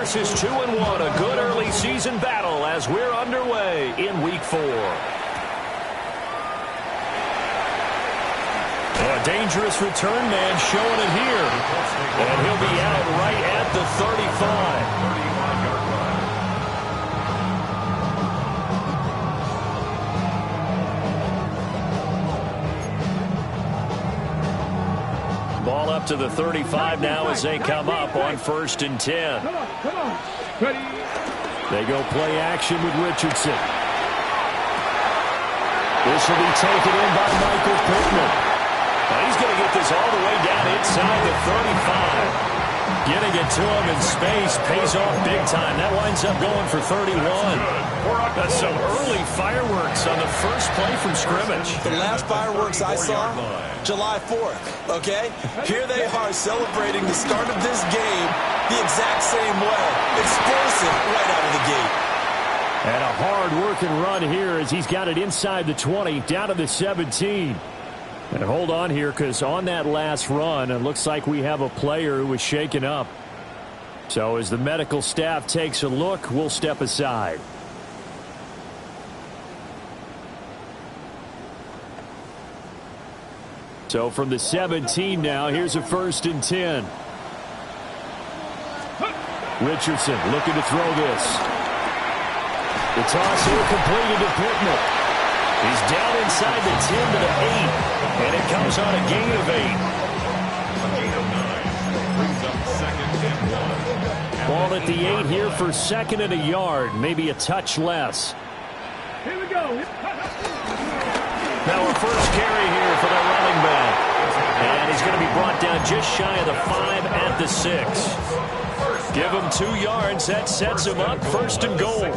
This is 2-1, a good early season battle as we're underway in Week 4. A dangerous return man showing it here. And he'll be out right at the 35. Ball up to the 35 now as they come up on 1st and 10. Come on. Ready. They go play action with Richardson. This will be taken in by Michael Pittman. Now he's going to get this all the way down inside the 35. Getting it to him in space pays off big time. That winds up going for 31. That's some early fireworks on the first play from scrimmage. The last fireworks I saw, July 4th, okay? Here they are celebrating the start of this game the exact same way. Explosive right out of the gate. And a hard-working run here as he's got it inside the 20, down to the 17. And hold on here, because on that last run, it looks like we have a player who was shaken up. So as the medical staff takes a look, we'll step aside. So from the 17 now, here's a 1st and 10. Richardson looking to throw this. The toss here completed to Pittman. He's down inside the 10 to the 8. And it comes on a gain of 8. Ball at the 8 here for 2nd and a yard. Maybe a touch less. Here we go. Now a first carry here for the running back. And he's going to be brought down just shy of the 5 at the 6. Give him 2 yards. That sets him up 1st and goal.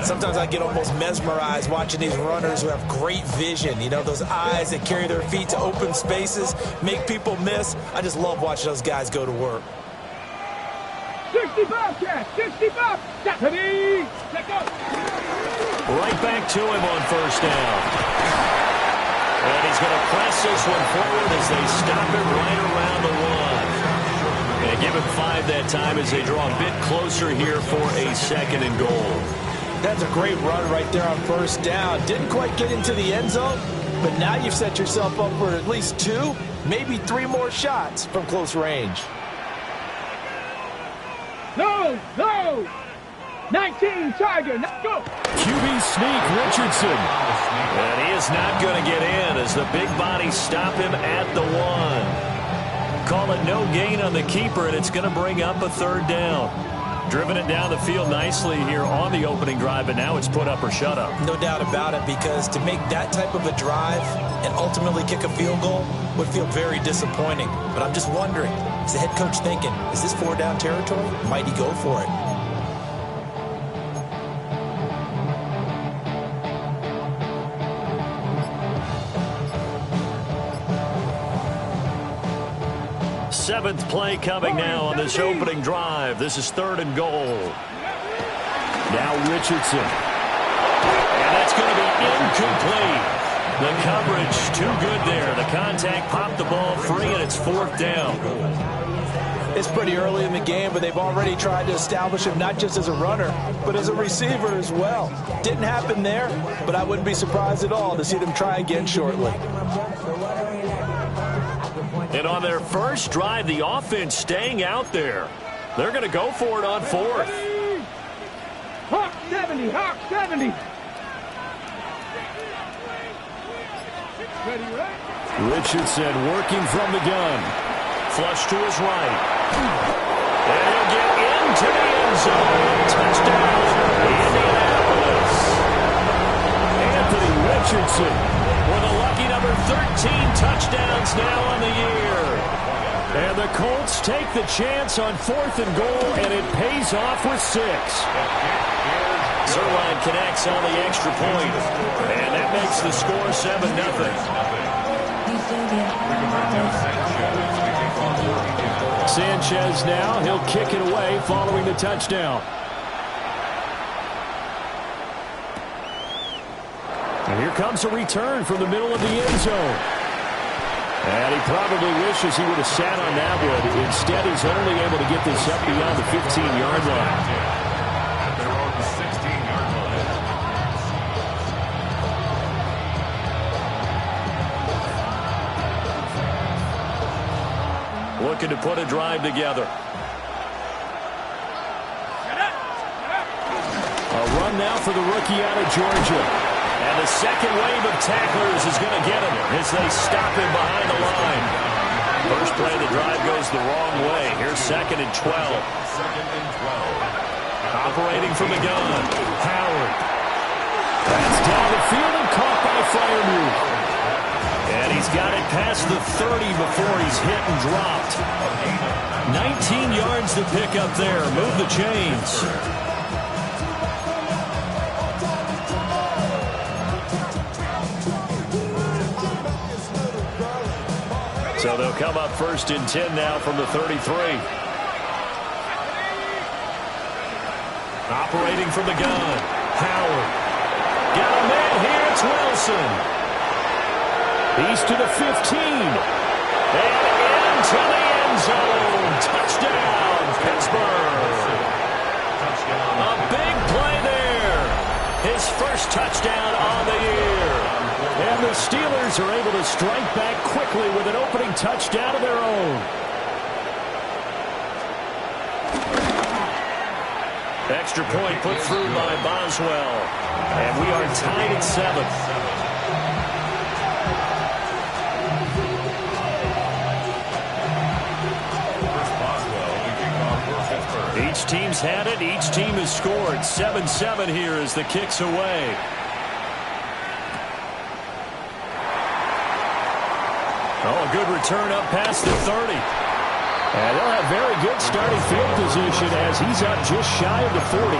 Sometimes I get almost mesmerized watching these runners who have great vision. You know, those eyes that carry their feet to open spaces, make people miss. I just love watching those guys go to work. 65, Cash. 65. Ready. Let go. Right back to him on 1st down. And he's going to press this one forward as they stop it right around the 1. And give him 5 that time as they draw a bit closer here for a 2nd and goal. That's a great run right there on 1st down. Didn't quite get into the end zone, but now you've set yourself up for at least 2, maybe 3 more shots from close range. No. 19, Tiger. Let's go. QB sneak, Richardson. And he is not going to get in as the big bodies stop him at the 1. Call it no gain on the keeper, and it's going to bring up a 3rd down. Driven it down the field nicely here on the opening drive, but now it's put up or shut up. No doubt about it, because to make that type of a drive and ultimately kick a field goal would feel very disappointing. But I'm just wondering, is the head coach thinking, is this 4-down territory? Might he go for it? Seventh play coming now on this opening drive. This is 3rd and goal. Now Richardson. And that's going to be incomplete. The coverage too good there. The contact popped the ball free, and it's 4th down. It's pretty early in the game, but they've already tried to establish him not just as a runner, but as a receiver as well. Didn't happen there, but I wouldn't be surprised at all to see them try again shortly. And on their first drive, the offense staying out there. They're going to go for it on 4th. Hawk 70. Ready, right? Richardson working from the gun. Flush to his right. And he'll get into the end zone. Touchdown, Indianapolis. Anthony Richardson with a lucky number 13 touchdowns now on the year. And the Colts take the chance on 4th and goal, and it pays off with 6. Zerline connects on the extra point, and that makes the score 7-0. Sanchez now, he'll kick it away following the touchdown. And here comes a return from the middle of the end zone. And he probably wishes he would have sat on that one. Instead, he's only able to get this up beyond the 15-yard line. They're on the 16-yard line. Looking to put a drive together. A run now for the rookie out of Georgia. And the second wave of tacklers is going to get him as they stop him behind the line. First play of the drive goes the wrong way. Here's 2nd and 12. Operating from the gun. Howard. That's down the field and caught by Freiermuth. And he's got it past the 30 before he's hit and dropped. 19 yards to pick up there. Move the chains. So they'll come up 1st and 10 now from the 33. Operating from the gun. Howard. Got a man here. It's Wilson. He's to the 15. And into the end zone. Touchdown, Pittsburgh. A big play there. His first touchdown on the year. And the Steelers are able to strike back quickly with an opening touchdown of their own. Extra point put through by Boswell. And we are tied at 7. Each team's had it. Each team has scored. 7-7 here as the kick's away. Oh, a good return up past the 30. And they'll have very good starting field position as he's up just shy of the 40.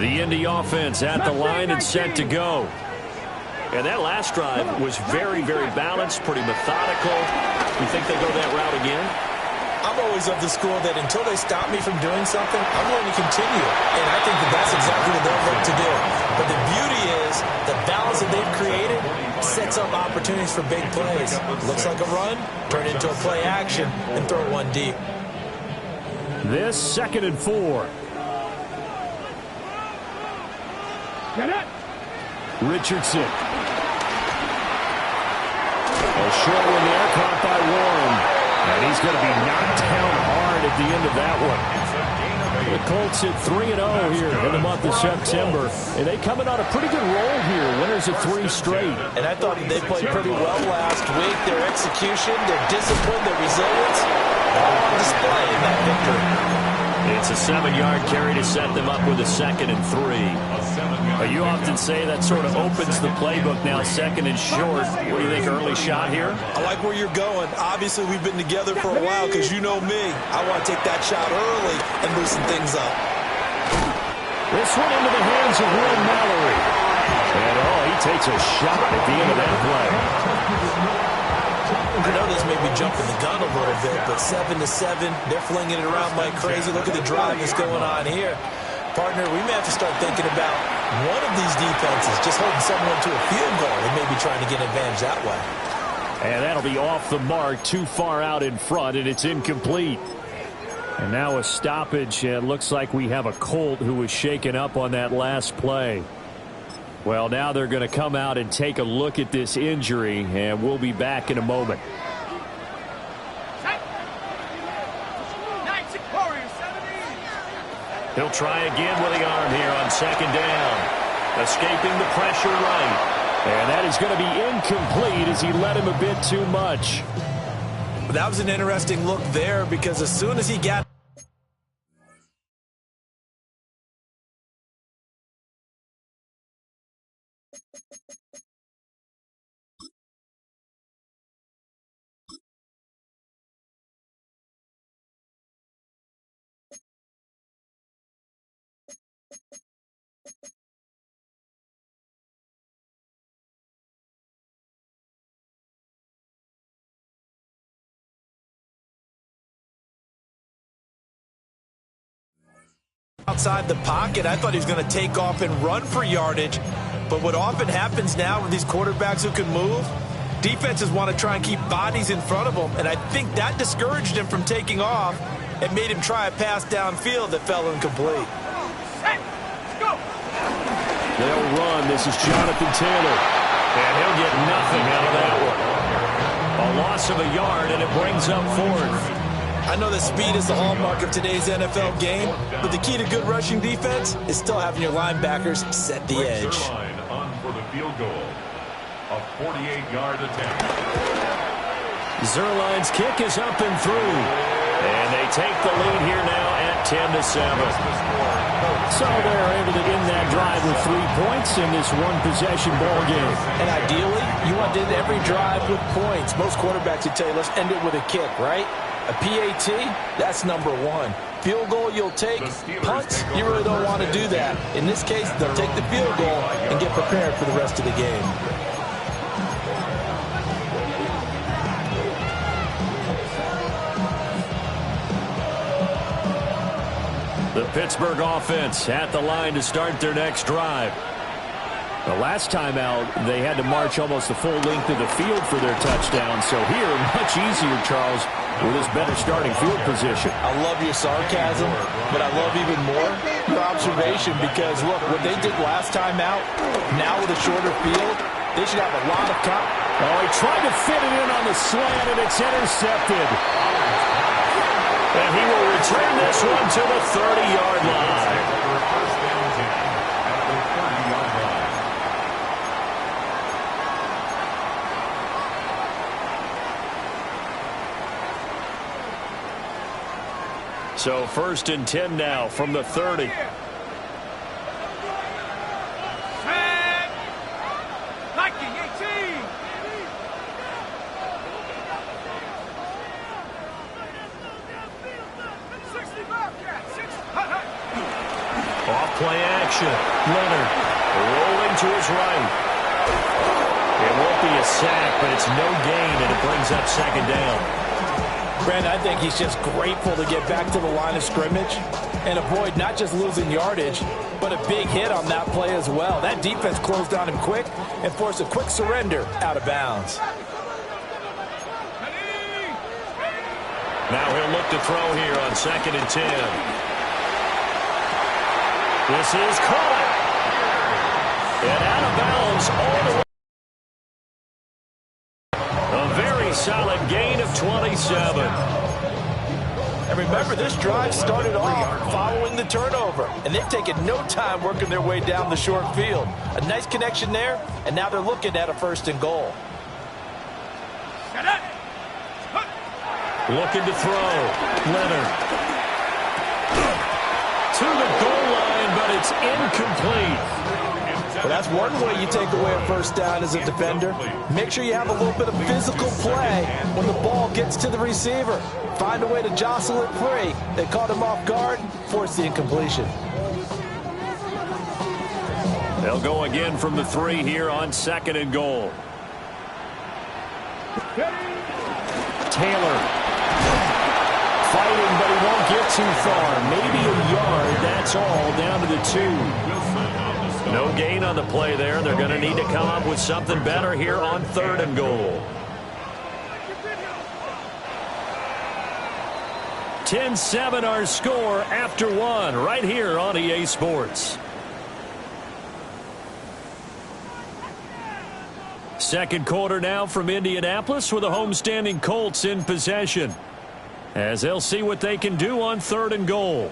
The Indy offense at the line and set to go. And that last drive was very, very balanced, pretty methodical. You think they go that route again? I'm always of the school that until they stop me from doing something, I'm going to continue. And I think that that's exactly what they'll look to do. But the beauty is the balance that they've created sets up opportunities for big plays. Looks like a run, turn it into a play action, and throw one deep. This 2nd and 4. Richardson. A short one there, caught by Warren. And he's going to be knocked down hard at the end of that one. The Colts at 3-0 here in the month of September. And they coming on a pretty good roll here. Winners of 3 straight. And I thought they played pretty well last week. Their execution, their discipline, their resilience, all on display in that victory. It's a 7-yard carry to set them up with a 2nd and 3. You often say that sort of opens the playbook now, 2nd and short. What do you think, early shot here? I like where you're going. Obviously, we've been together for a while because you know me. I want to take that shot early and loosen things up. This one into the hands of Will Mallory. And, he takes a shot at the end of that play. I know this may be jumping the gun a little bit, but 7-7, they're flinging it around like crazy. Look at the drive that's going on here. Partner, we may have to start thinking about one of these defenses just holding someone to a field goal and maybe trying to get advantage that way. And that'll be off the mark, too far out in front, and it's incomplete. And now a stoppage. It looks like we have a Colt who was shaken up on that last play. Well, now they're going to come out and take a look at this injury, and we'll be back in a moment. He'll try again with the arm here on 2nd down. Escaping the pressure right. And that is going to be incomplete as he let him a bit too much. That was an interesting look there because as soon as he got outside the pocket. I thought he was going to take off and run for yardage. But what often happens now with these quarterbacks who can move, defenses want to try and keep bodies in front of them, and I think that discouraged him from taking off and made him try a pass downfield that fell incomplete. They'll run. This is Jonathan Taylor. And he'll get nothing out of that one. A loss of a yard, and it brings up fourth. I know that speed is the hallmark of today's NFL game, but the key to good rushing defense is still having your linebackers set the edge. On for the field goal. A 48-yard attempt. Zerline's kick is up and through. And they take the lead here now at 10-7. So they're able to end that drive with 3 points in this one-possession ball game. And ideally, you want to end every drive with points. Most quarterbacks would tell you, let's end it with a kick, right? A PAT, that's number one. Field goal, you'll take. Punts, you really don't want to do that. In this case, they'll take the field goal and get prepared for the rest of the game. The Pittsburgh offense at the line to start their next drive. The last time out, they had to march almost the full length of the field for their touchdown. So here, much easier, Charles, with his better starting field position. I love your sarcasm, but I love even more your observation because, look, what they did last time out, now with a shorter field, they should have a lot of time. Oh, he tried to fit it in on the slant, and it's intercepted. And he will return this one to the 30-yard line. So 1st and 10 now from the 30. Set. Liking 18. Off play action. Leonard rolling to his right. It won't be a sack, but it's no gain, and it brings up 2nd down. Brent, I think he's just grateful to get back to the line of scrimmage and avoid not just losing yardage, but a big hit on that play as well. That defense closed on him quick and forced a quick surrender out of bounds. Now he'll look to throw here on 2nd and 10. This is caught. And out of bounds all the way. A very solid gain of 27. And remember, this drive started off following the turnover, and they've taken no time working their way down the short field. A nice connection there, and now they're looking at a 1st and goal. Looking to throw. Leonard. To the goal line, but it's incomplete. Well, that's one way you take away a 1st down as a defender. Make sure you have a little bit of physical play when the ball gets to the receiver. Find a way to jostle it free. They caught him off guard, forced the incompletion. They'll go again from the 3 here on 2nd and goal. Taylor. Fighting, but he won't get too far. Maybe a yard, that's all, down to the 2. No gain on the play there. They're going to need to come up with something better here on 3rd and goal. 10-7 our score after 1 right here on EA Sports. 2nd quarter now from Indianapolis with the homestanding Colts in possession, as they'll see what they can do on 3rd and goal.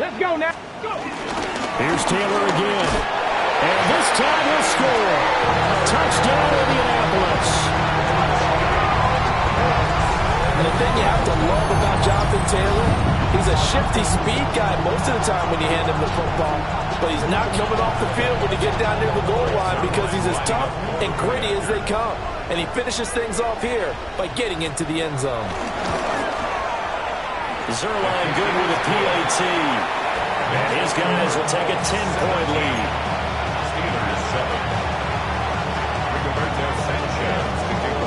Let's go now. Go. Here's Taylor again. And this time he'll score. Touchdown, Indianapolis. And the thing you have to love about Jonathan Taylor, he's a shifty speed guy most of the time when you hand him the football. But he's not coming off the field when you get down near the goal line because he's as tough and gritty as they come. And he finishes things off here by getting into the end zone. Zerline good with a PAT. And his guys will take a 10-point lead.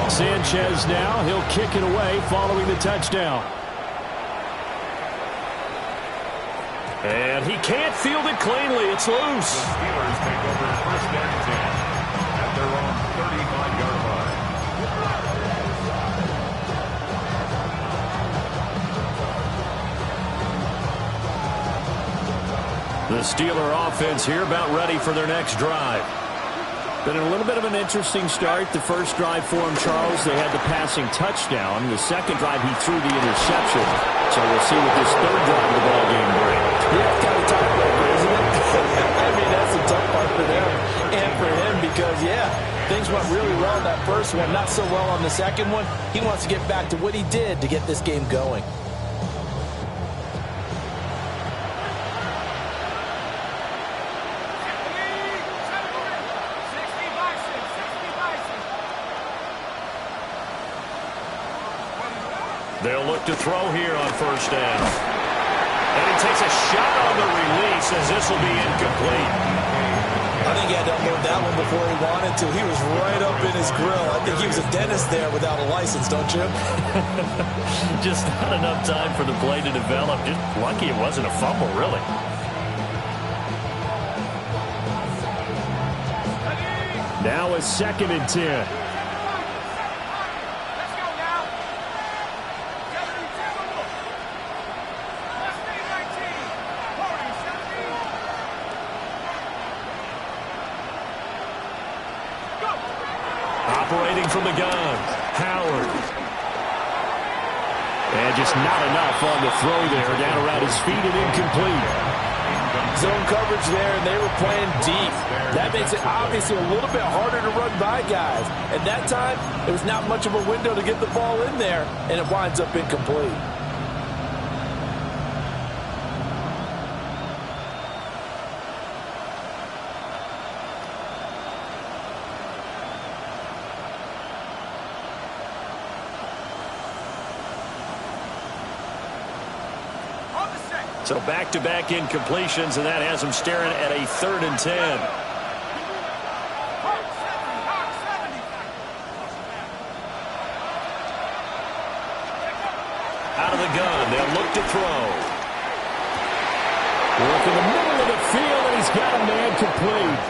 Sanchez now, he'll kick it away following the touchdown. And he can't field it cleanly. It's loose. The Steelers take over first and 10 at their own 35-yard line. The Steeler offense here about ready for their next drive. Been a little bit of an interesting start. The first drive for him, Charles, they had the passing touchdown. The second drive, he threw the interception. So we'll see what this third drive of the ball game brings. Yeah, it's kind of tiebreaker, isn't it? I mean, that's the tough part for them and for him because, yeah, things went really well in that first one, not so well on the second one. He wants to get back to what he did to get this game going. They'll look to throw here on first down. And he takes a shot on the release as this will be incomplete. I think he had to unload that one before he wanted to. He was right up in his grill. I think he was a dentist there without a license, don't you? Just not enough time for the play to develop. Just lucky it wasn't a fumble, really. Now it's 2nd and 10. Operating from the gun, Howard. And just not enough on the throw there. Down around his feet and incomplete. Zone coverage there, and they were playing deep. That makes it obviously a little bit harder to run by guys. At that time, there was not much of a window to get the ball in there, and it winds up incomplete. So back-to-back incompletions, and that has him staring at a 3rd and 10. Out of the gun, they'll look to throw. Work in the middle of the field, and he's got a man complete.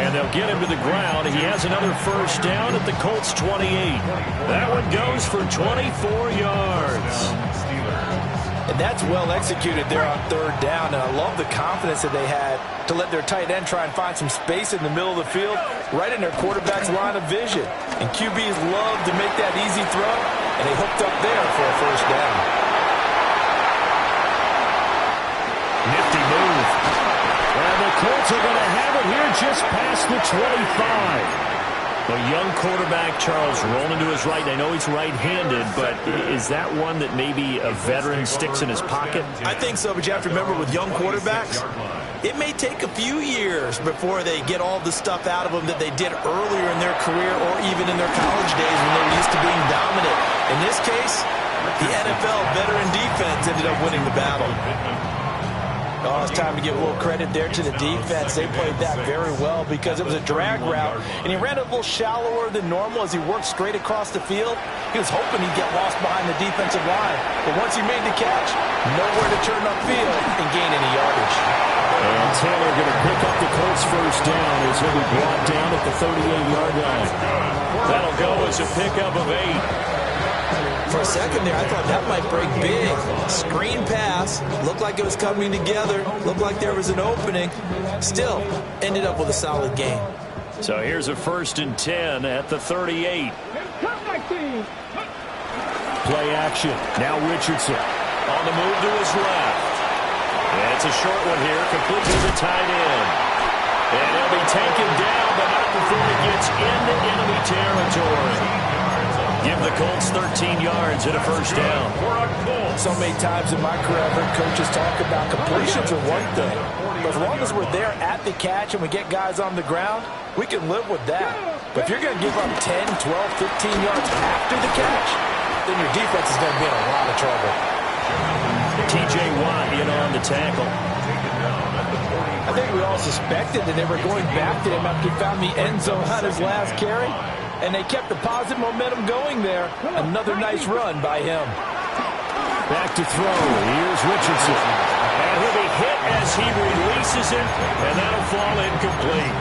And they'll get him to the ground. He has another first down at the Colts 28. That one goes for 24 yards. And that's well executed there on 3rd down. And I love the confidence that they had to let their tight end try and find some space in the middle of the field, right in their quarterback's line of vision. And QBs love to make that easy throw, and they hooked up there for a first down. Nifty move. And the Colts are going to have it here just past the 25. A young quarterback, Charles, rolling to his right. I know he's right-handed, but is that one that maybe a veteran sticks in his pocket? I think so, but you have to remember with young quarterbacks, it may take a few years before they get all the stuff out of them that they did earlier in their career or even in their college days when they were used to being dominant. In this case, the NFL veteran defense ended up winning the battle. Oh, it's time to give a little credit there to the defense. They played that very well because it was a drag route, and he ran a little shallower than normal as he worked straight across the field. He was hoping he'd get lost behind the defensive line, but once he made the catch, nowhere to turn upfield and gain any yardage. And Taylor going to pick up the Colts first down as he'll be brought down at the 38-yard line. That'll go as a pickup of 8. For a second there, I thought that might break big. Screen pass. Looked like it was coming together. Looked like there was an opening. Still, ended up with a solid game. So here's a 1st and 10 at the 38. Play action. Now Richardson on the move to his left. And it's a short one here, complete to the tight end. And he'll be taken down, but not before he gets into enemy territory. Give the Colts 13 yards and a first down. So many times in my career, I've heard coaches talk about completions are one thing. But as long as we're there at the catch and we get guys on the ground, we can live with that. But if you're going to give up 10, 12, 15 yards after the catch, then your defense is going to be in a lot of trouble. T.J. Watt in on the tackle. I think we all suspected that they were going back to him after he found the end zone on his last carry. and they kept the positive momentum going there. Another nice run by him. Back to throw. Here's Richardson. And he'll be hit as he releases it, and that'll fall incomplete.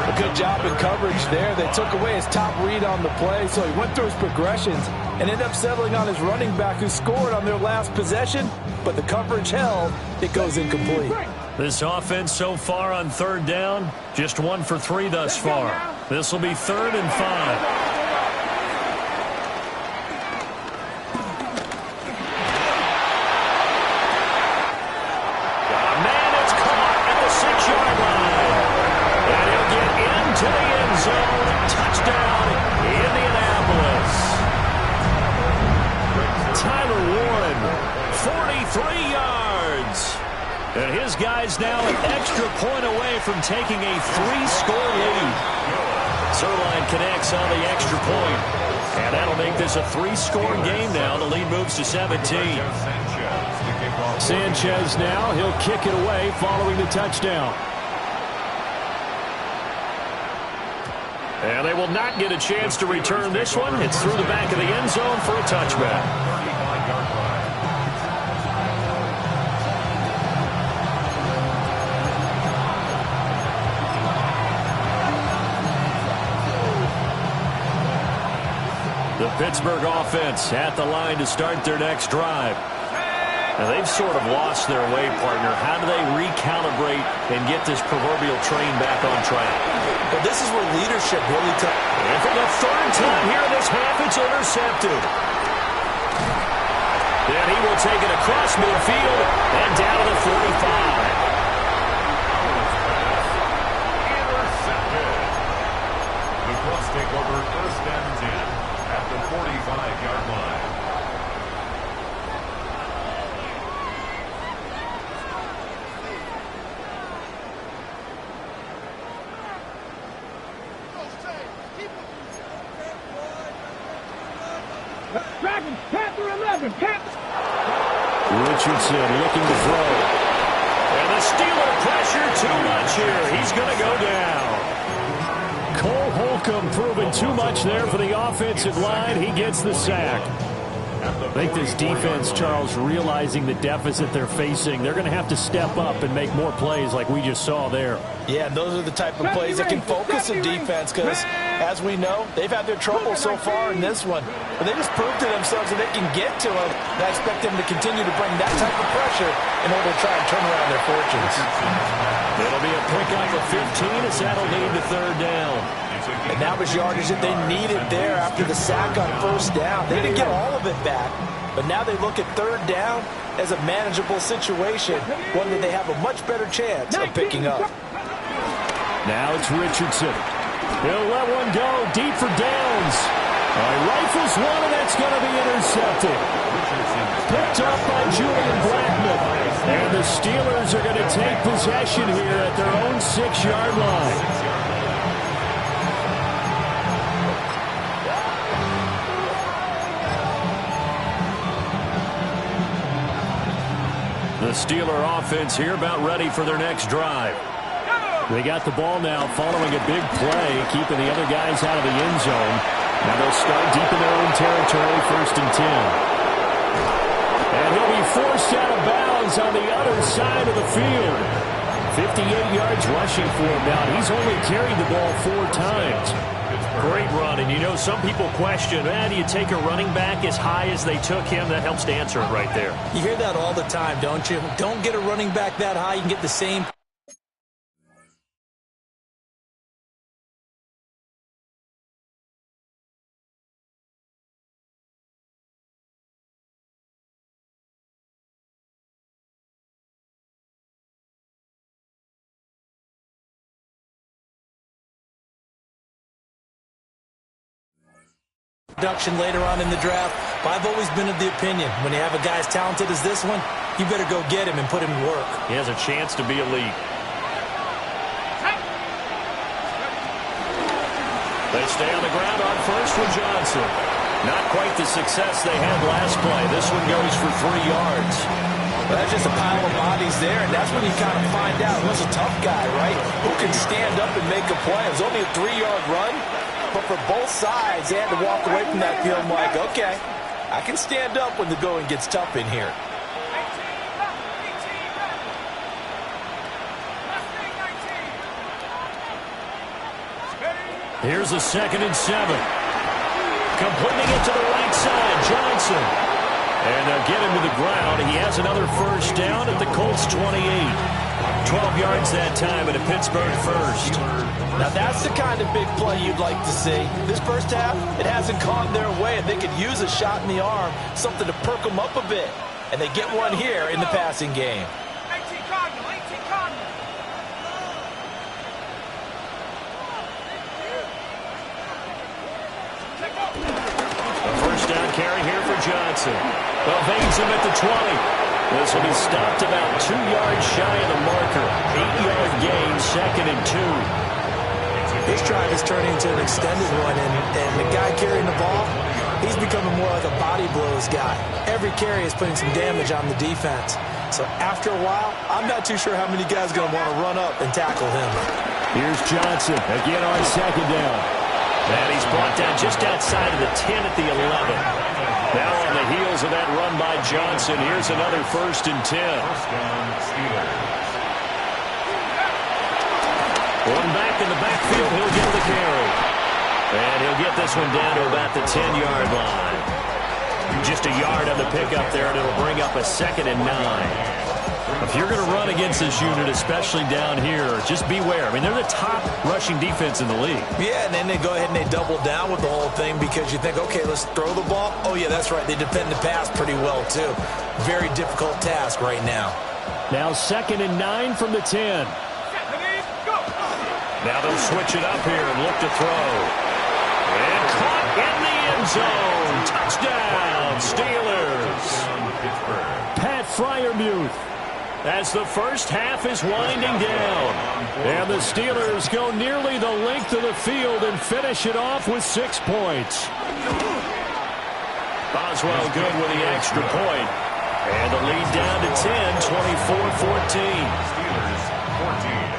A good job in coverage there. They took away his top read on the play, so he went through his progressions and ended up settling on his running back who scored on their last possession, but the coverage held. It goes incomplete. This offense so far on third down, just 1 for 3 thus far. This will be 3rd and 5. And his guy's now an extra point away from taking a 3-score lead. Zerline connects on the extra point. And that'll make this a 3-score game now. The lead moves to 17. Sanchez now, he'll kick it away following the touchdown. And they will not get a chance to return this one. It's through the back of the end zone for a touchback. The Pittsburgh offense at the line to start their next drive. Now they've sort of lost their way, partner. How do they recalibrate and get this proverbial train back on track? Well, this is where leadership really took. And for the 3rd time here in this half, it's intercepted. Then he will take it across midfield and down to the 45. The Bucs take over 1st and 10 at the 45-yard line. Dragons, Panther 11, Panther. Richardson looking to throw. And the Steeler pressure too much here. He's going to go down. Cole Holcomb proving too much there for the offensive line. He gets the sack. I think this defense, Charles, realizing the deficit they're facing, they're going to have to step up and make more plays like we just saw there. Yeah, those are the type of plays that can focus a defense because, as we know, they've had their trouble so far in this one. But they just proved to themselves that they can get to them. And I expect them to continue to bring that type of pressure in order to try and turn around their fortunes. It'll be a pickup of 15 as that'll lead to 3rd down. And that was yardage that they needed there after the sack on 1st down. They didn't get all of it back, but now they look at 3rd down as a manageable situation, one that they have a much better chance of picking up. Now it's Richardson. He'll let one go deep for downs. Rifles one, and that's going to be intercepted. Picked up by Julian Blackman. And the Steelers are going to take possession here at their own 6-yard line. The Steeler offense here about ready for their next drive. They got the ball now following a big play, keeping the other guys out of the end zone. Now they'll start deep in their own territory, 1st and 10. And he'll be forced out of bounds on the other side of the field. 58 yards rushing for him now. He's only carried the ball 4 times. Great run, and you know some people question, do you take a running back as high as they took him? That helps to answer it right there. You hear that all the time, don't you? Don't get a running back that high. You can get the same. Production later on in the draft, but I've always been of the opinion when you have a guy as talented as this one, you better go get him and put him to work. He has a chance to be elite. They stay on the ground on 1st for Johnson. Not quite the success they had last play. This one goes for 3 yards. Well, that's just a pile of bodies there, and that's when you kind of find out who's a tough guy, right? Who can stand up and make a play. It was only a 3-yard run, But for both sides, they had to walk away from that feeling like, okay, I can stand up when the going gets tough in here. Here's a 2nd and 7. Completing it to the right side, Johnson. And they'll get him to the ground. He has another first down at the Colts 28. 12 yards that time at a Pittsburgh first. Now that's the kind of big play you'd like to see. This first half, it hasn't gone their way, and they could use a shot in the arm, something to perk them up a bit. And they get one here in the passing game. 18 Cardinal, 18 Cardinal. A first down carry here for Johnson. Evades him at the 20. This will be stopped about 2 yards shy of the marker. 8-yard gain, 2nd and 2. This drive is turning into an extended one, and the guy carrying the ball, he's becoming more like a body blows guy. Every carry is putting some damage on the defense. So after a while, I'm not too sure how many guys are going to want to run up and tackle him. Here's Johnson again on 2nd down. And he's brought down just outside of the 10 at the 11. Now on the heels of that run by Johnson, here's another 1st and 10. One back in the backfield, he'll get the carry. And he'll get this one down to about the 10-yard line. Just a yard on the pickup there, and it'll bring up a 2nd and 9. If you're going to run against this unit, especially down here, just beware. I mean, they're the top rushing defense in the league. Yeah, and then they go ahead and they double down with the whole thing because you think, okay, let's throw the ball. Oh, yeah, that's right. They defend the pass pretty well, too. Very difficult task right now. Now 2nd and 9 from the 10. Now they'll switch it up here and look to throw. And caught in the end zone. Touchdown, Steelers. Pat Freiermuth. As the first half is winding down. And the Steelers go nearly the length of the field and finish it off with 6 points. Boswell good with the extra point. And the lead down to 10, 24-14. Steelers 14.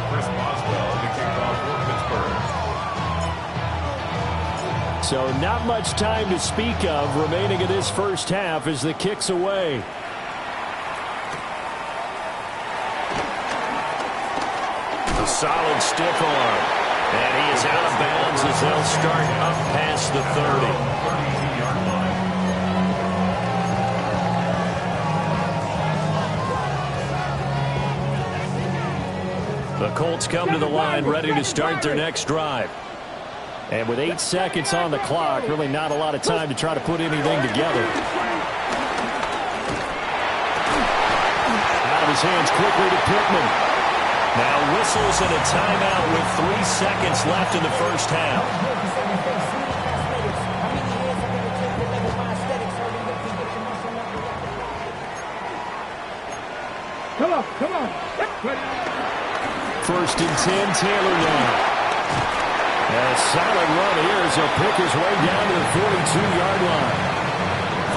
Chris Boswell to kick off for Pittsburgh. So not much time to speak of remaining in this first half as the kick's away. A solid stiff arm. And he is out of bounds as they'll start up past the 30. The Colts come to the line ready to start their next drive. And with 8 seconds on the clock, really not a lot of time to try to put anything together. Out of his hands quickly to Pittman. Now whistles and a timeout with 3 seconds left in the first half. Come on, come on. 1st and 10, Taylor now. A solid run here as he'll pick his way down to the 42-yard line.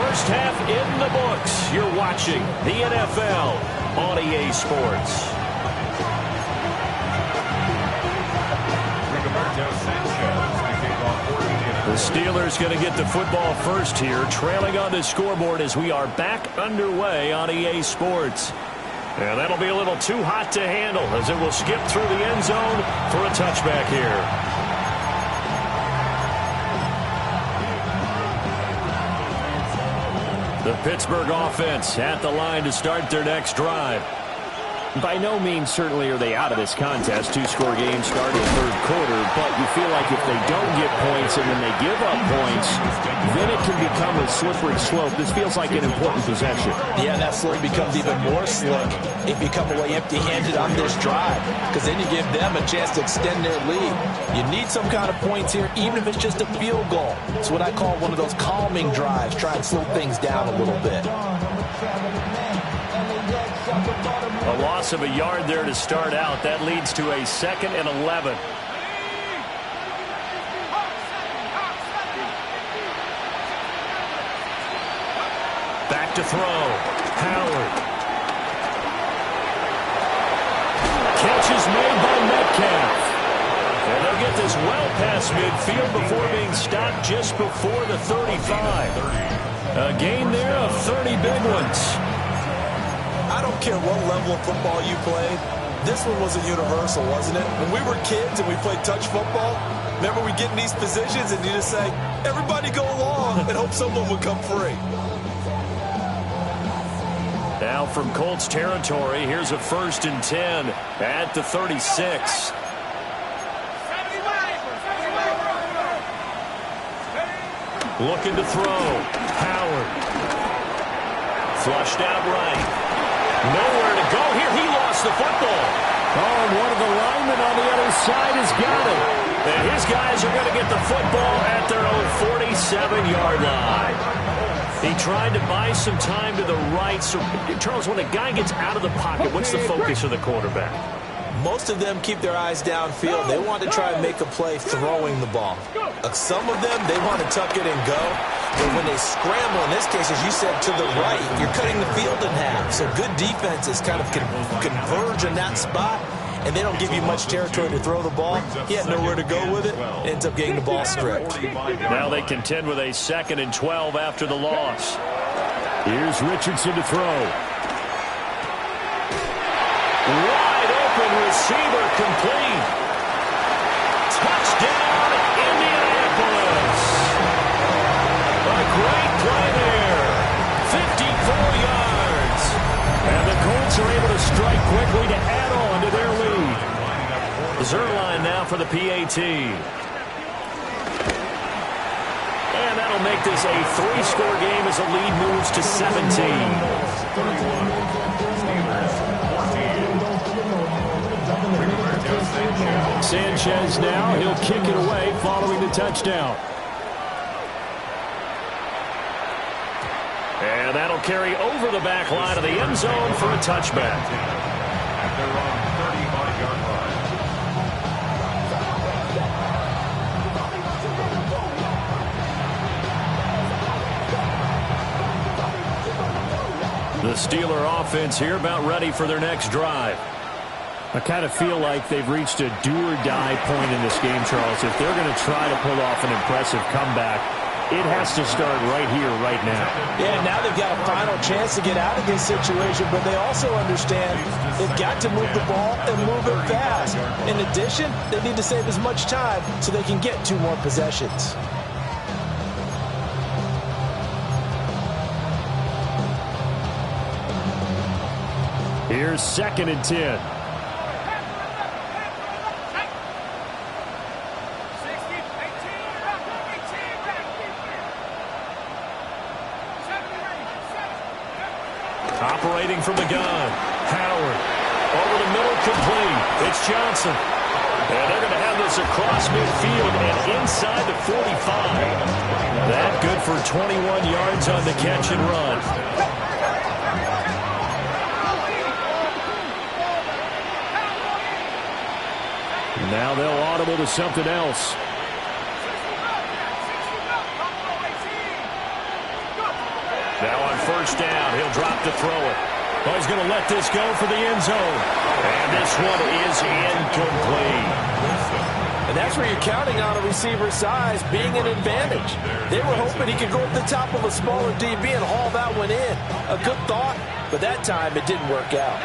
First half in the books. You're watching the NFL on EA Sports. The Steelers going to get the football first here, trailing on the scoreboard as we are back underway on EA Sports. And that'll be a little too hot to handle as it will skip through the end zone for a touchback here. The Pittsburgh offense at the line to start their next drive. By no means certainly are they out of this contest. 2-score game start in the 3rd quarter, but you feel like if they don't get points and then they give up points, then it can become a slippery slope. This feels like an important possession. Yeah, and that slope becomes even more slick if you come away empty-handed on this drive, because then you give them a chance to extend their lead. You need some kind of points here, even if it's just a field goal. It's what I call one of those calming drives, try and slow things down a little bit. A loss of a yard there to start out. That leads to a 2nd and 11. Back to throw. Howard. Catch is made by Metcalf. And they'll get this well past midfield before being stopped just before the 35. A gain there of 30 big ones. I don't care what level of football you played. This one was a universal, wasn't it? When we were kids and we played touch football, remember we get in these positions and you just say, everybody go along and hope someone would come free. Now from Colts territory, here's a 1st and 10 at the 36. Looking to throw. Howard. Flushed out right. Nowhere to go here. He lost the football. Oh, and one of the linemen on the other side has got it. And his guys are going to get the football at their own 47-yard line. He tried to buy some time to the right. So, Charles, when a guy gets out of the pocket, what's the focus of the quarterback? Most of them keep their eyes downfield. They want to try and make a play throwing the ball. Some of them, they want to tuck it and go. But when they scramble, in this case, as you said, to the right, you're cutting the field in half. So good defenses kind of converge in that spot, and they don't give you much territory to throw the ball. He had nowhere to go with it. Ends up getting the ball stripped. Now they contend with a 2nd and 12 after the loss. Here's Richardson to throw. Wide open receiver complete. Touchdown, Indianapolis. A great play there. 54 yards. And the Colts are able to strike quickly to add on to their lead. Zerline now for the PAT. And that'll make this a 3-score game as the lead moves to 17. Sanchez now, he'll kick it away following the touchdown. And that'll carry over the back line of the end zone for a touchback. At their own 35-yard line. The Steeler offense here about ready for their next drive. I kind of feel like they've reached a do-or-die point in this game, Charles. If they're going to try to pull off an impressive comeback, it has to start right here, right now. Yeah, now they've got a final chance to get out of this situation, but they also understand they've got to move the ball and move it fast. In addition, they need to save as much time so they can get 2 more possessions. Here's 2nd and 10. Operating from the gun. Howard. Over the middle, complete. It's Johnson. And they're going to have this across midfield and inside the 45. That good for 21 yards on the catch and run. Now they'll audible to something else. Now on 1st down, he'll drop to throw it. Oh, he's going to let this go for the end zone. And this one is incomplete. And that's where you're counting on a receiver's size being an advantage. They were hoping he could go up the top of a smaller DB and haul that one in. A good thought, but that time it didn't work out.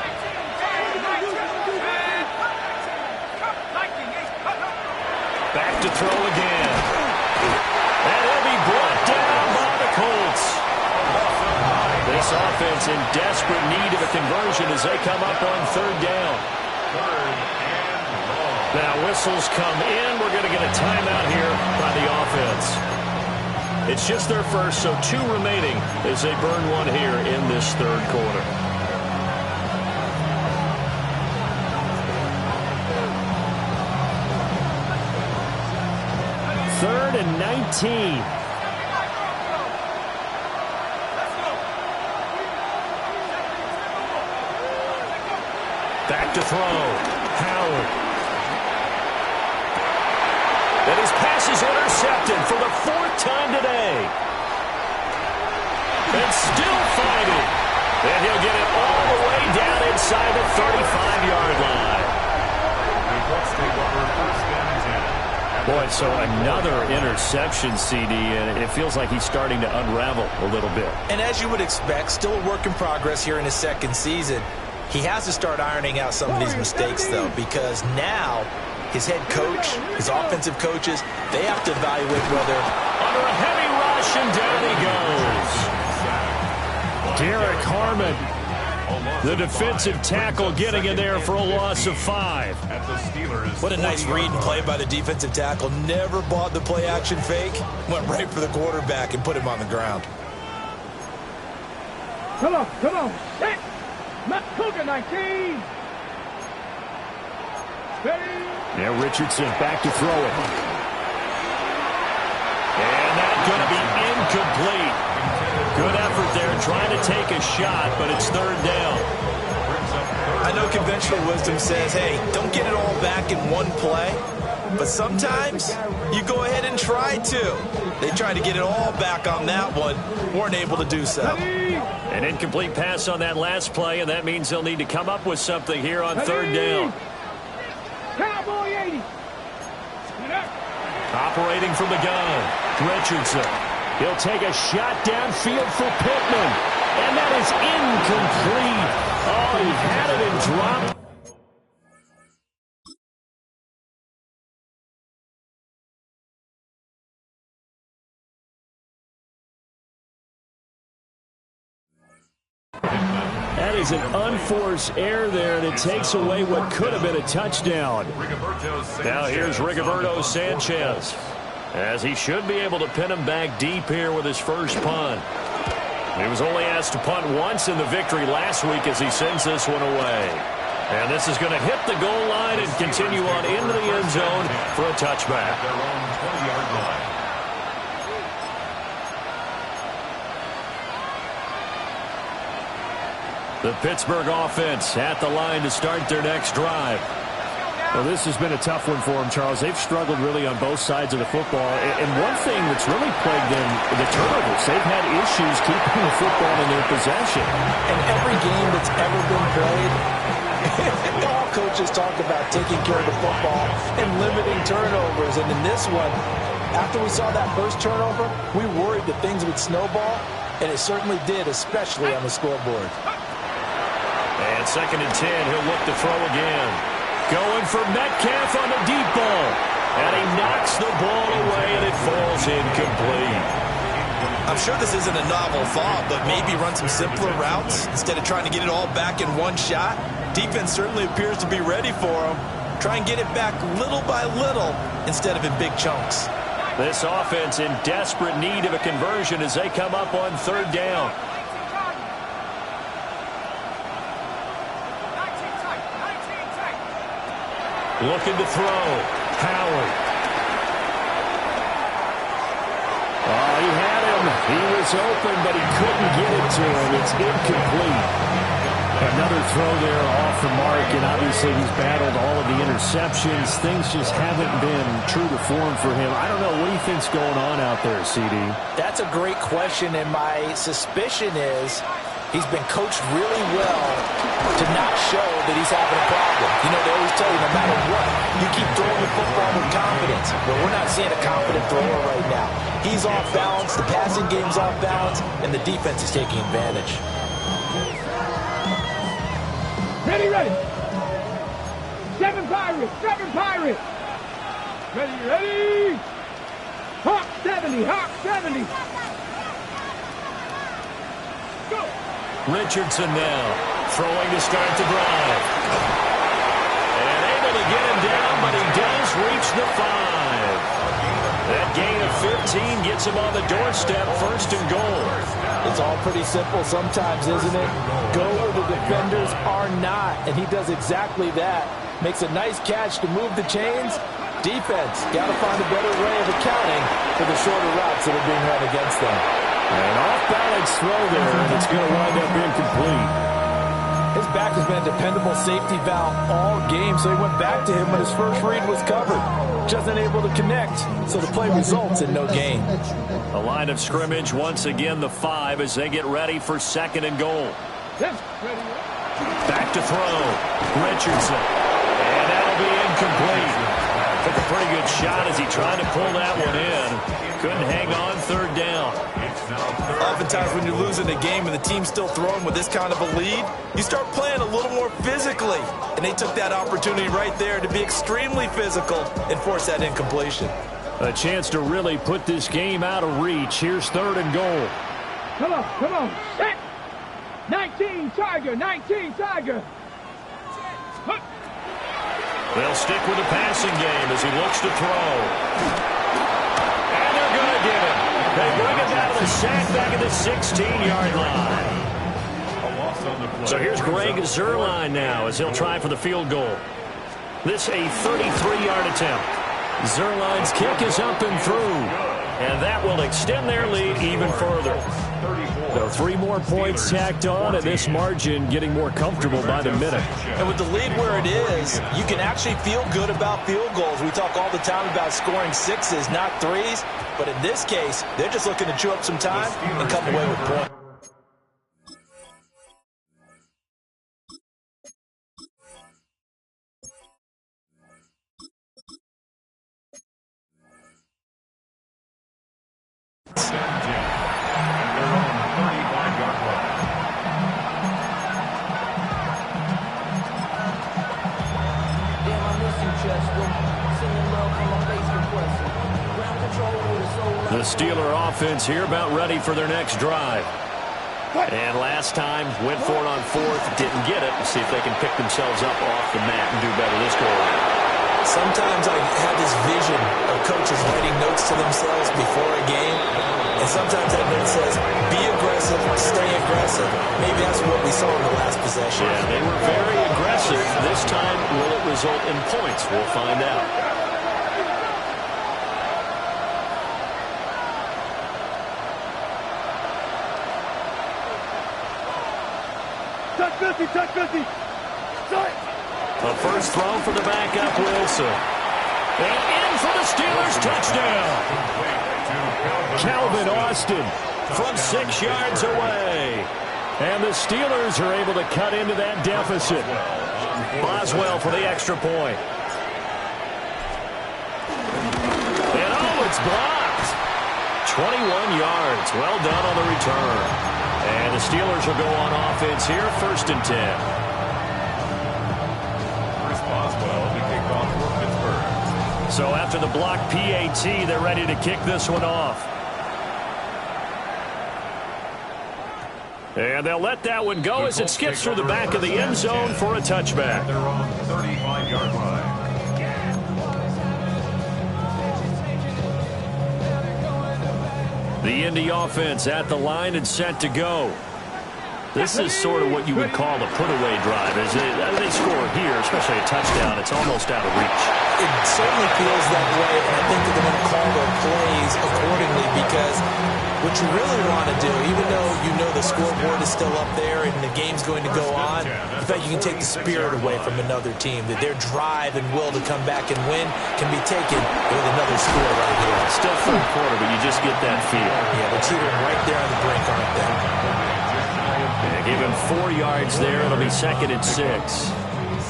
Back to throw again. And he'll be brought down by the Colts. This offense in desperate need of a conversion as they come up on 3rd down. Now whistles come in. We're going to get a timeout here by the offense. It's just their first, so 2 remaining as they burn one here in this 3rd quarter. Third and 19. Back to throw. Howard. And his pass is intercepted for the 4th time today. And still fighting. And he'll get it all the way down inside the 35-yard line. The Colts take over 1st and 10. Boy, so another interception, CD, and it feels like he's starting to unravel a little bit. And as you would expect, still a work in progress here in his second season. He has to start ironing out some of these mistakes, though, because now his head coach, his offensive coaches, they have to evaluate whether... Under a heavy rush, and down he goes. Derek Harmon, the defensive tackle, getting in there for a loss of 5. What a nice read and play by the defensive tackle. Never bought the play-action fake. Went right for the quarterback and put him on the ground. Come on. Hit. Matt Cougar, 19. Ready. Now Richardson back to throw it. And that's going to be incomplete. Good effort there, trying to take a shot, but it's third down. I know conventional wisdom says, hey, don't get it all back in one play. But sometimes you go ahead and try to. They tried to get it all back on that one. Weren't able to do so. An incomplete pass on that last play, and that means they'll need to come up with something here on third down. Cowboy 80. Operating from the gun, Richardson. He'll take a shot downfield for Pittman. And that is incomplete. Oh, he had it and dropped. That is an unforced error there, and it takes away what could have been a touchdown. Now here's Rigoberto Sanchez, as he should be able to pin him back deep here with his first punt. He was only asked to punt once in the victory last week as he sends this one away. And this is going to hit the goal line and continue on into the end zone for a touchback. Their own 20-yard line. The Pittsburgh offense at the line to start their next drive. Well, this has been a tough one for them, Charles. They've struggled really on both sides of the football. And one thing that's really plagued them, the turnovers. They've had issues keeping the football in their possession. And every game that's ever been played, all coaches talk about taking care of the football and limiting turnovers. And in this one, after we saw that first turnover, we worried that things would snowball. And it certainly did, especially on the scoreboard. And 2nd and 10, he'll look to throw again. Going for Metcalf on the deep ball. And he knocks the ball away, and it falls incomplete. I'm sure this isn't a novel thought, but maybe run some simpler routes instead of trying to get it all back in one shot. Defense certainly appears to be ready for him. Try and get it back little by little instead of in big chunks. This offense in desperate need of a conversion as they come up on third down. Looking to throw. Howard. Oh, he had him. He was open, but he couldn't get it to him. It's incomplete. Another throw there off the mark, and obviously he's battled all of the interceptions. Things just haven't been true to form for him. I don't know. What do you think's going on out there, CD? That's a great question, and my suspicion is he's been coached really well to not show that he's having a problem. You know, they always tell you no matter what, you keep throwing the football with confidence. Well, we're not seeing a confident thrower right now. He's off balance, the passing game's off balance, and the defense is taking advantage. Ready. 7 Pirates. Ready. Hawk 70. Go. Richardson now throwing to start the drive. And able to get him down, but he does reach the 5. That gain of 15 gets him on the doorstep, 1st and goal. It's all pretty simple sometimes, isn't it? Go where the defenders are not, and he does exactly that. Makes a nice catch to move the chains. Defense, got to find a better way of accounting for the shorter routes that are being run against them. An off-balance throw there, and it's going to wind up incomplete. His back has been a dependable safety valve all game, so he went back to him when his first read was covered. Just unable to connect, so the play results in no gain. A line of scrimmage, once again the 5 as they get ready for 2nd and goal. Back to throw. Richardson. And that'll be incomplete. Took a pretty good shot as he tried to pull that one in. Couldn't hang on third down. Oftentimes when you're losing a game and the team's still throwing with this kind of a lead, you start playing a little more physically. And they took that opportunity right there to be extremely physical and force that incompletion. A chance to really put this game out of reach. Here's third and goal. Come on, set. 19 Tiger, 19 Tiger. They'll stick with the passing game as he looks to throw. And they're going to get him. They bring it down to the sack back at the 16-yard line. So here's Greg Zuerlein now as he'll try for the field goal. This a 33-yard attempt. Zuerlein's kick is up and through. And that will extend their lead even further. So 3 more points tacked on, and this margin getting more comfortable by the minute. And with the lead where it is, you can actually feel good about field goals. We talk all the time about scoring 6s, not 3s. But in this case, they're just looking to chew up some time and come away with points. The Steeler offense here about ready for their next drive. And last time, went for it on 4th, didn't get it. We'll see if they can pick themselves up off the mat and do better this go around. Sometimes I have this vision of coaches writing notes to themselves before a game. And sometimes that note says, be aggressive, stay aggressive. Maybe that's what we saw in the last possession. Yeah, they were very aggressive. This time, will it result in points? We'll find out. Touch 50. A first throw for the backup, Wilson. And in for the Steelers, touchdown. Calvin Austin from 6 yards away. And the Steelers are able to cut into that deficit. Boswell for the extra point. And it's blocked. 21 yards. Well done on the return. And the Steelers will go on offense here, 1st and 10. Chris Boswell, the kickoff for Pittsburgh. So after the blocked PAT, they're ready to kick this one off. And they'll let that one go as it skips through the back of the end zone for a touchback. They're on 35-yard line. The Indy offense at the line and set to go. This is sort of what you would call a put-away drive. As they score here, especially a touchdown, it's almost out of reach. It certainly feels that way, and I think they're going to call their plays accordingly because what you really want to do, even though you know the scoreboard is still up there and the game's going to go on, in fact, you can take the spirit away from another team, that their drive and will to come back and win can be taken with another score right here. Still 3rd quarter, but you just get that feel. Yeah, they're teetering right there on the brink, aren't they? Yeah, give him 4 yards there. It'll be 2nd and 6.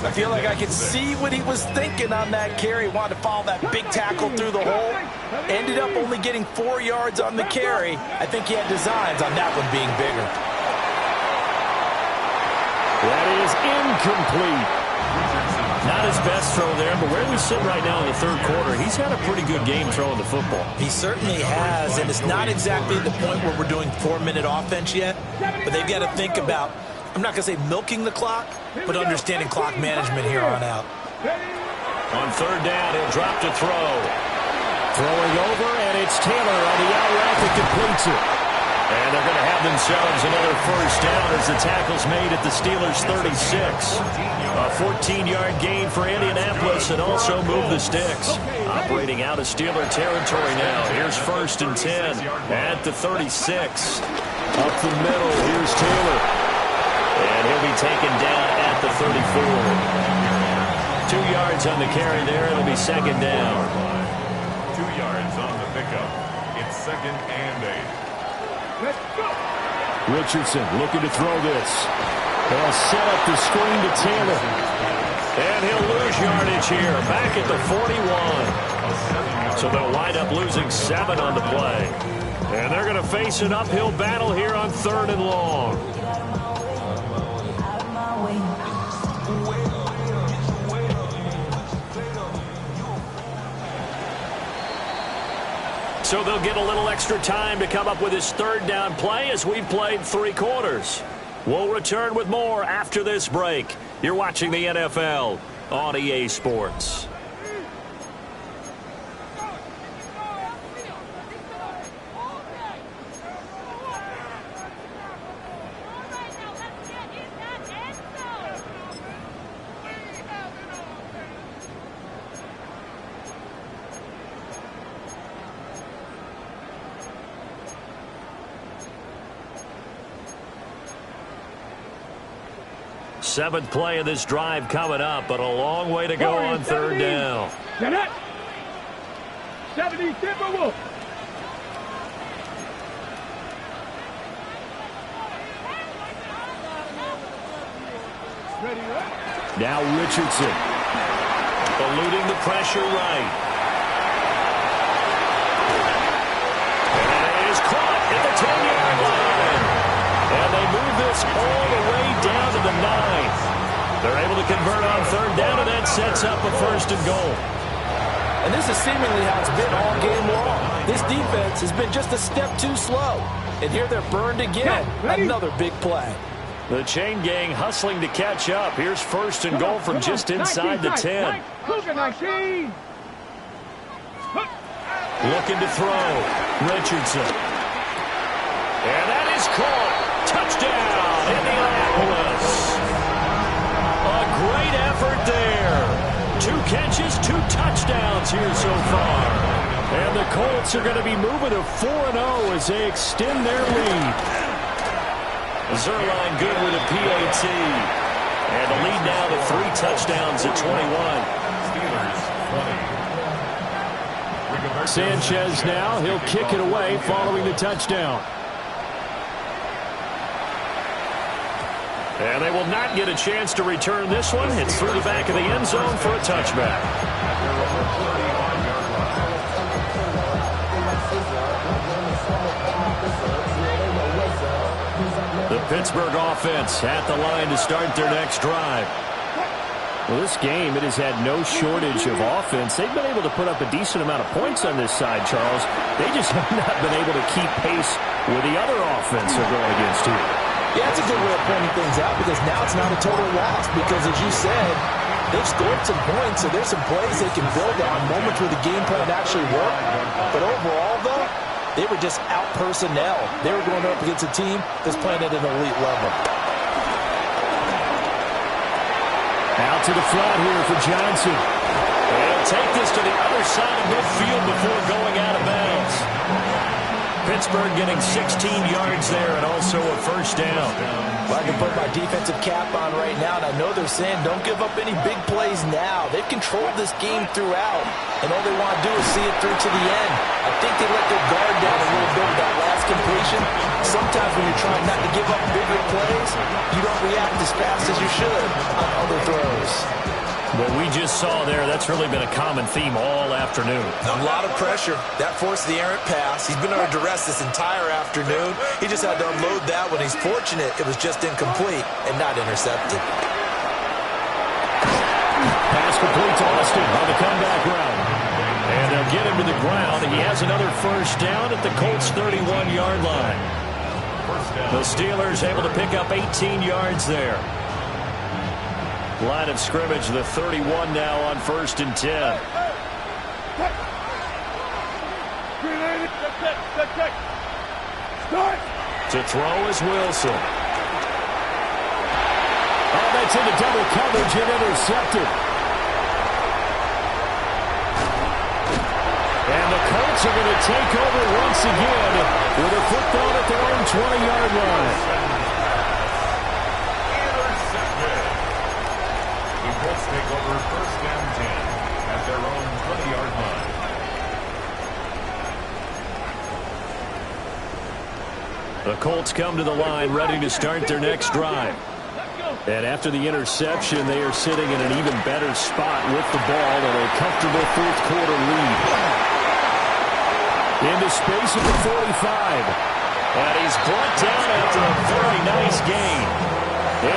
I feel like I could see what he was thinking on that carry. Wanted to follow that big tackle through the hole. Ended up only getting 4 yards on the carry. I think he had designs on that one being bigger. That is incomplete. Not his best throw there, but where we sit right now in the 3rd quarter, he's had a pretty good game throwing the football. He certainly has, and it's not exactly the point where we're doing 4-minute offense yet, but they've got to think about, I'm not going to say milking the clock, but understanding clock management here on out. On 3rd down, he'll drop to throw. Throwing over, and it's Taylor on the out route that completes it. And they're going to have themselves another first down as the tackle's made at the Steelers' 36. A 14-yard gain for Indianapolis and also move the sticks. Operating out of Steeler territory now. Here's 1st and 10 at the 36. Up the middle, here's Taylor. And he'll be taken down at the 34. 2 yards on the carry there. It'll be 2nd down. 2 yards on the pickup. It's 2nd and 8. Richardson looking to throw this. They'll set up the screen to Taylor. And he'll lose yardage here, back at the 41. So they'll wind up losing 7 on the play. And they're going to face an uphill battle here on 3rd and long. So they'll get a little extra time to come up with his 3rd down play as we've played 3 quarters. We'll return with more after this break. You're watching the NFL on EA Sports. Seventh play of this drive coming up, but a long way to go on 3rd down. 70 Timberwolves. Now Richardson. Eluding the pressure right. And it is caught at the 10-yard line. And they move this all the way down to the 9th. They're able to convert on 3rd down, and that sets up a 1st and goal. And this is seemingly how it's been all game long. This defense has been just a step too slow. And here they're burned again. Another big play. The chain gang hustling to catch up. Here's 1st and goal from just inside the 10. Cougar 19. Looking to throw. Richardson. And that is caught. Touchdown, Indianapolis. A great effort there. 2 catches, 2 touchdowns here so far. And the Colts are going to be moving to 4-0 as they extend their lead. Zerline good with a PAT. And the lead now to 3 touchdowns at 21. Sanchez now. He'll kick it away following the touchdown. And they will not get a chance to return this one. It's through the back of the end zone for a touchback. The Pittsburgh offense at the line to start their next drive. Well, this game, it has had no shortage of offense. They've been able to put up a decent amount of points on this side, Charles. They just have not been able to keep pace with the other offense they're going against here. Yeah, it's a good way of pointing things out because now it's not a total loss because, as you said, they've scored some points, so there's some plays they can build on, moments where the game plan actually worked. But overall, though, they were just out personnel. They were going up against a team that's playing at an elite level. Out to the flat here for Johnson. They'll take this to the other side of midfield before going out of bounds. Pittsburgh getting 16 yards there and also a 1st down. Well, I can put my defensive cap on right now, and I know they're saying don't give up any big plays now. They've controlled this game throughout, and all they want to do is see it through to the end. I think they let their guard down a little bit with that last completion. Sometimes when you're trying not to give up bigger plays, you don't react as fast as you should on other throws. What we just saw there, that's really been a common theme all afternoon. A lot of pressure. That forced the errant pass. He's been under duress this entire afternoon. He just had to unload that one. He's fortunate it was just incomplete and not intercepted. Pass complete to Austin on the comeback route. And they'll get him to the ground. He has another 1st down at the Colts' 31-yard line. The Steelers able to pick up 18 yards there. Line of scrimmage, the 31 now on 1st and 10. To throw is Wilson. Oh, that's into double coverage and intercepted. And the Colts are going to take over once again with a football at their own 20-yard line. Colts take over 1st and 10 at their own 20-yard line. The Colts come to the line ready to start their next drive. And after the interception, they are sitting in an even better spot with the ball and a comfortable fourth-quarter lead. Into space at the 45. And he's brought down after a very nice gain.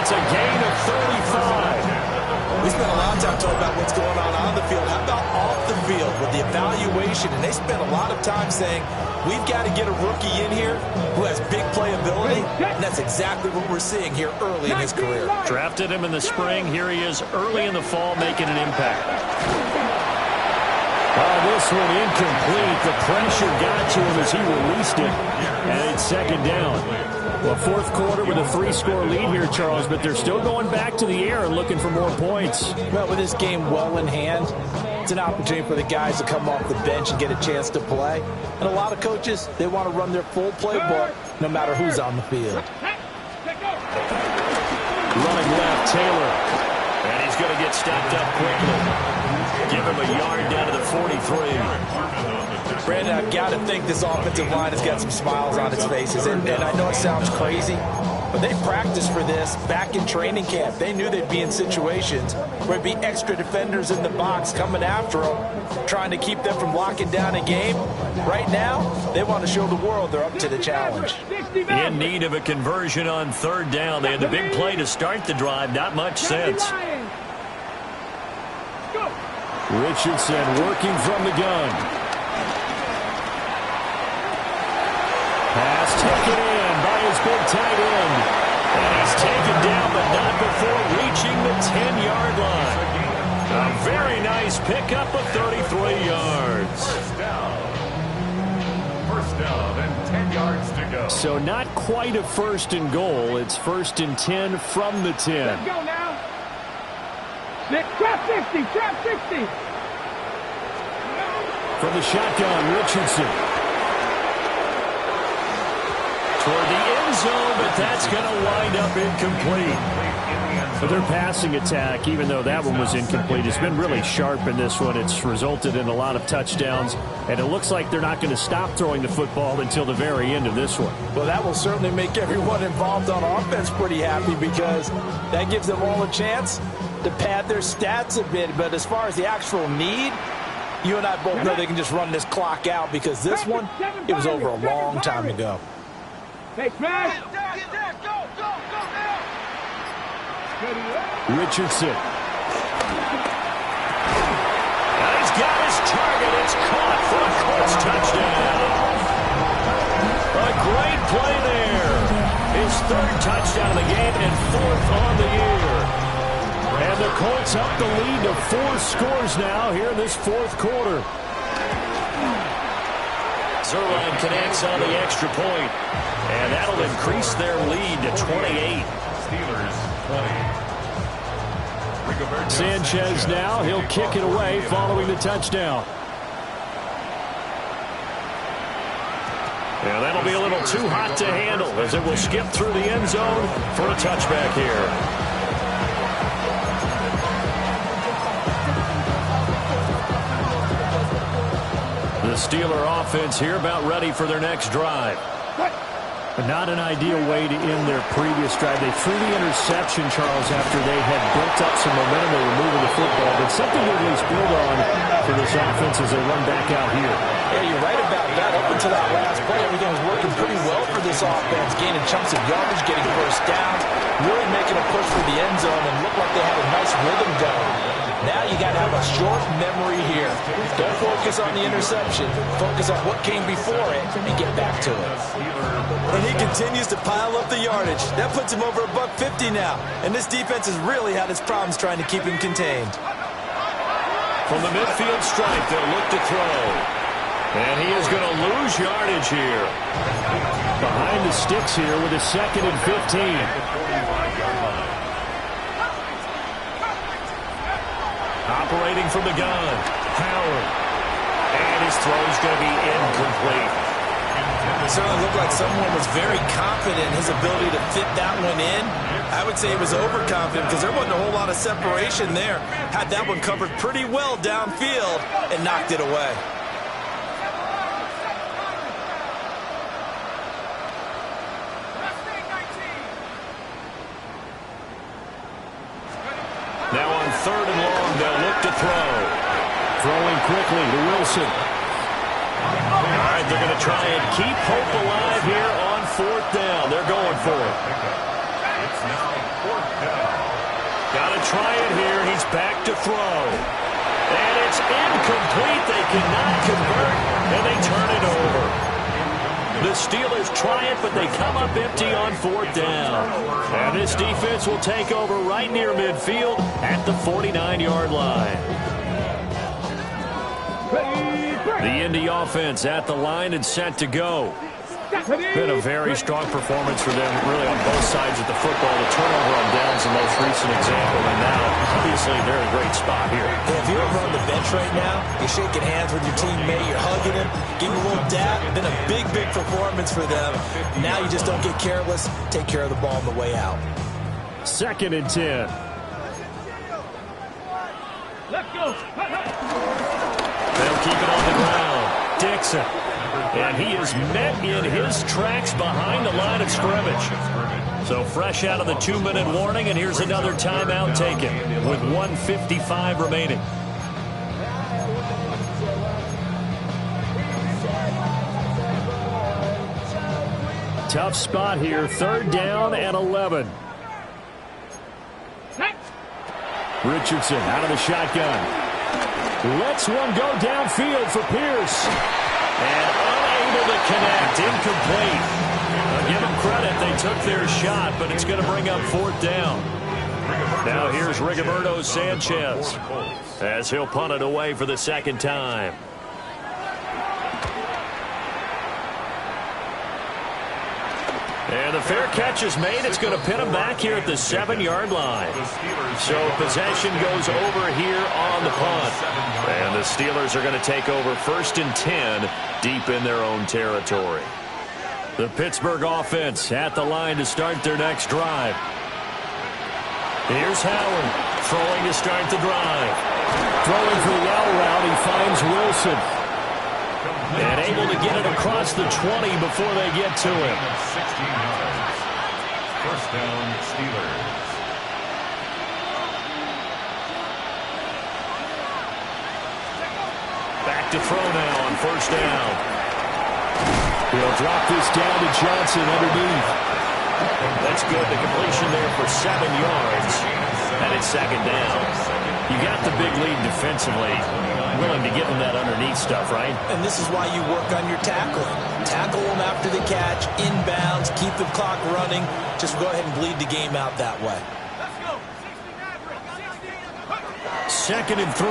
It's a gain of 35. We spent a lot of time talking about what's going on the field. How about off the field with the evaluation? And they spent a lot of time saying, we've got to get a rookie in here who has big playability, and that's exactly what we're seeing here early in his career. Drafted him in the spring. Here he is early in the fall making an impact. This one incomplete. The pressure got to him as he released it, and it's second down. Well, fourth quarter with a 3-score lead here, Charles, but they're still going back to the air and looking for more points. Well, with this game well in hand, it's an opportunity for the guys to come off the bench and get a chance to play. And a lot of coaches, they want to run their full playbook no matter who's on the field. Running left, Taylor. And he's going to get stopped up quickly. Give him a yard down to the 43. Brandon, I've got to think this offensive line has got some smiles on its faces. And I know it sounds crazy, but they practiced for this back in training camp. They knew they'd be in situations where there'd be extra defenders in the box coming after them, trying to keep them from locking down a game. Right now, they want to show the world they're up to the challenge. In need of a conversion on third down. They had the big play to start the drive. Not much sense. Richardson working from the gun. Pass taken in by his big tight end. And he's taken down, but not before reaching the 10-yard line. A very nice pickup of 33 yards. First down and 10 yards to go. So not quite a first and goal. It's first and 10 from the 10. Let's go now. Trap 60, trap 60. From the shotgun, Richardson. Toward the end zone, but that's going to wind up incomplete. But their passing attack, even though that one was incomplete, has been really sharp in this one. It's resulted in a lot of touchdowns, and it looks like they're not going to stop throwing the football until the very end of this one. Well, that will certainly make everyone involved on offense pretty happy because that gives them all a chance to pad their stats a bit. But as far as the actual need, you and I both know they can just run this clock out because this one, it was over a long time ago. Hey, smash. Richardson. And he's got his target. It's caught for a Colts touchdown. A great play there. His third touchdown of the game and fourth on the year. And the Colts up the lead to 4 scores now here in this fourth quarter. Zerline connects on the extra point, and that'll increase their lead to 28. Steelers 20. Sanchez now, he'll kick it away following the touchdown. And that'll be a little too hot to handle as it will skip through the end zone for a touchback here. The Steeler offense here about ready for their next drive. But not an ideal way to end their previous drive. They threw the interception, Charles, after they had built up some momentum. They were moving the football, but something to at least build on for this offense as they run back out here. Yeah, you're right about that. Up until that last play, everything was working pretty well for this offense, gaining chunks of yardage, getting first downs, really making a push for the end zone, and looked like they had a nice rhythm going. Now you got to have a short memory here. Don't focus on the interception. Focus on what came before it and get back to it. And he continues to pile up the yardage. That puts him over $150 now. And this defense has really had its problems trying to keep him contained. From the midfield stripe, they'll look to throw. And he is going to lose yardage here. Behind the sticks here with a 2nd and 15. Operating from the gun, Howard. And his throw's going to be incomplete. It certainly looked like someone was very confident in his ability to fit that one in. I would say he was overconfident because there wasn't a whole lot of separation there. Had that one covered pretty well downfield and knocked it away. Now on 3rd and long, they'll look to throw. Throwing quickly to Wilson. All right, they're going to try and keep hope alive here on 4th down. They're going for it. It's now 4th down. Got to try it here. He's back to throw. And it's incomplete. They cannot convert, and they turn it over. The Steelers try it, but they come up empty on 4th down. And this defense will take over right near midfield at the 49-yard line. The Indy offense at the line and set to go. Been a very strong performance for them, really, on both sides of the football. The turnover on downs the most recent example, and now, obviously, they're in a great spot here. Yeah, if you're over on the bench right now, you're shaking hands with your teammate, you're hugging him, giving a little dap. Been a big, big performance for them. Now you just don't get careless. Take care of the ball on the way out. 2nd and 10. Let's go. They'll keep it on the ground. Dixon. And he is met in his tracks behind the line of scrimmage. So fresh out of the 2-minute warning, and here's another timeout taken with 1:55 remaining. Tough spot here, 3rd down and 11. Richardson out of the shotgun. Lets one go downfield for Pierce. And unable to connect, incomplete. I'll give them credit, they took their shot, but it's going to bring up 4th down. Now here's Rigoberto Sanchez as he'll punt it away for the 2nd time. And the fair catch is made. It's going to pin him back here at the 7-yard line. So possession goes over here on the punt. And the Steelers are going to take over 1st and 10 deep in their own territory. The Pittsburgh offense at the line to start their next drive. Here's Howard throwing to start the drive. Throwing for the out route, he finds Wilson. And able to get it across the 20 before they get to him. 16 yards. 1st down, Steelers. Back to throw now on 1st down. He'll drop this down to Johnson underneath. That's good. The completion there for 7 yards. And it's 2nd down. You got the big lead defensively. Willing to give them that underneath stuff, right? And this is why you work on your tackling. Tackle them after the catch, inbounds, keep the clock running. Just go ahead and bleed the game out that way. 2nd and 3.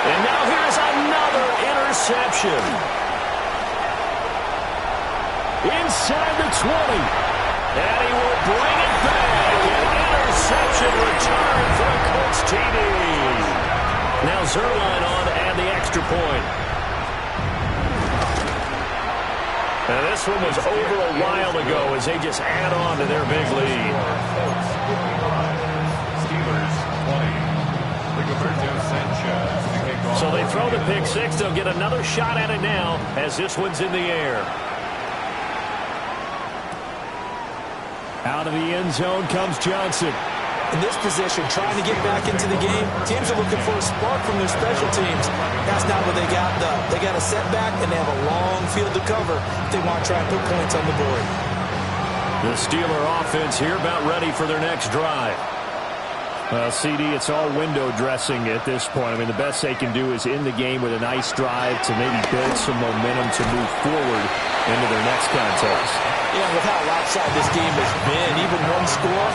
And now here's another interception. Inside the 20. And he will bring it back. An interception return for a Colts TD. Now Zerline on to add the extra point. And this one was over a while ago as they just add on to their big lead. Steelers 20. Rigoberto Sanchez. So they throw the pick six. They'll get another shot at it now as this one's in the air. Out of the end zone comes Johnson. In this position, trying to get back into the game, teams are looking for a spark from their special teams. That's not what they got, though. They got a setback, and they have a long field to cover if they want to try and put points on the board. The Steeler offense here about ready for their next drive. Well, CD, it's all window dressing at this point. I mean, the best they can do is in the game with a nice drive to maybe build some momentum to move forward into their next contest. Yeah, with how lopsided this game has been, even one score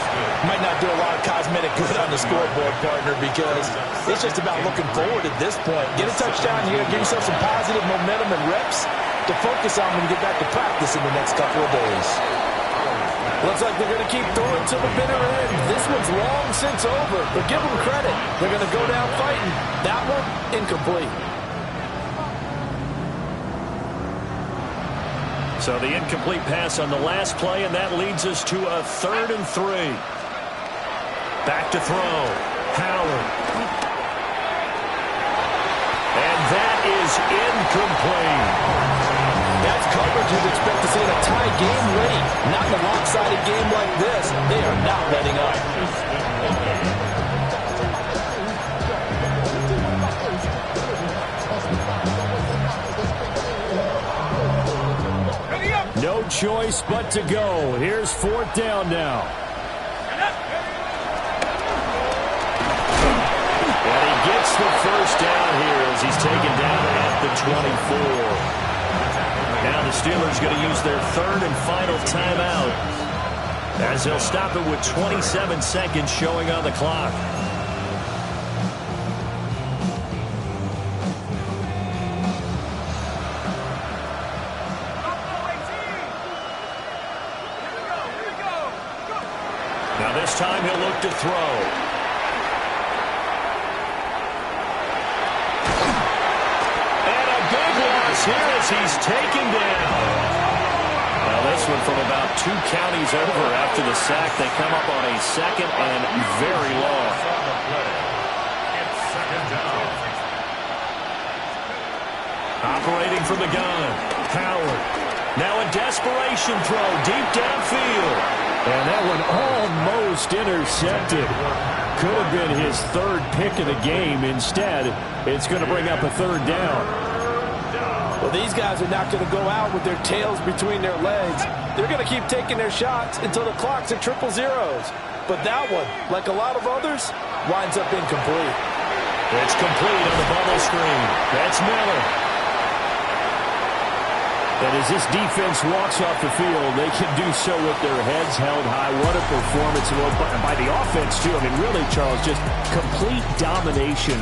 might not do a lot of cosmetic good on the scoreboard, partner, because it's just about looking forward at this point. Get a touchdown here, give yourself some positive momentum and reps to focus on when you get back to practice in the next couple of days. Looks like they're going to keep throwing to the bitter end. This one's long since over, but give them credit. They're going to go down fighting. That one, incomplete. So the incomplete pass on the last play, and that leads us to a 3rd and 3. Back to throw. Howard. And that is incomplete. That's coverage you'd expect to see in a tie game late. Not in a lopsided game like this. They are not letting up. choice but to go. Here's 4th down now. And he gets the first down here as he's taken down at the 24. Now the Steelers going to use their 3rd and final timeout as they'll stop it with 27 seconds showing on the clock. Now this time he'll look to throw. And a big loss here as he's taken down. Now this one from about 2 counties over after the sack. They come up on a 2nd and very long. It's 2nd down. Operating from the gun. Howard. Now a desperation throw deep downfield. And that one almost intercepted. Could have been his 3rd pick of the game. Instead, it's going to bring up a 3rd down. Well, these guys are not going to go out with their tails between their legs. They're going to keep taking their shots until the clock's at 000. But that one, like a lot of others, winds up incomplete. It's complete on the bubble screen. That's Miller. And as this defense walks off the field, they can do so with their heads held high. What a performance by the offense, too. I mean, really, Charles, just complete domination.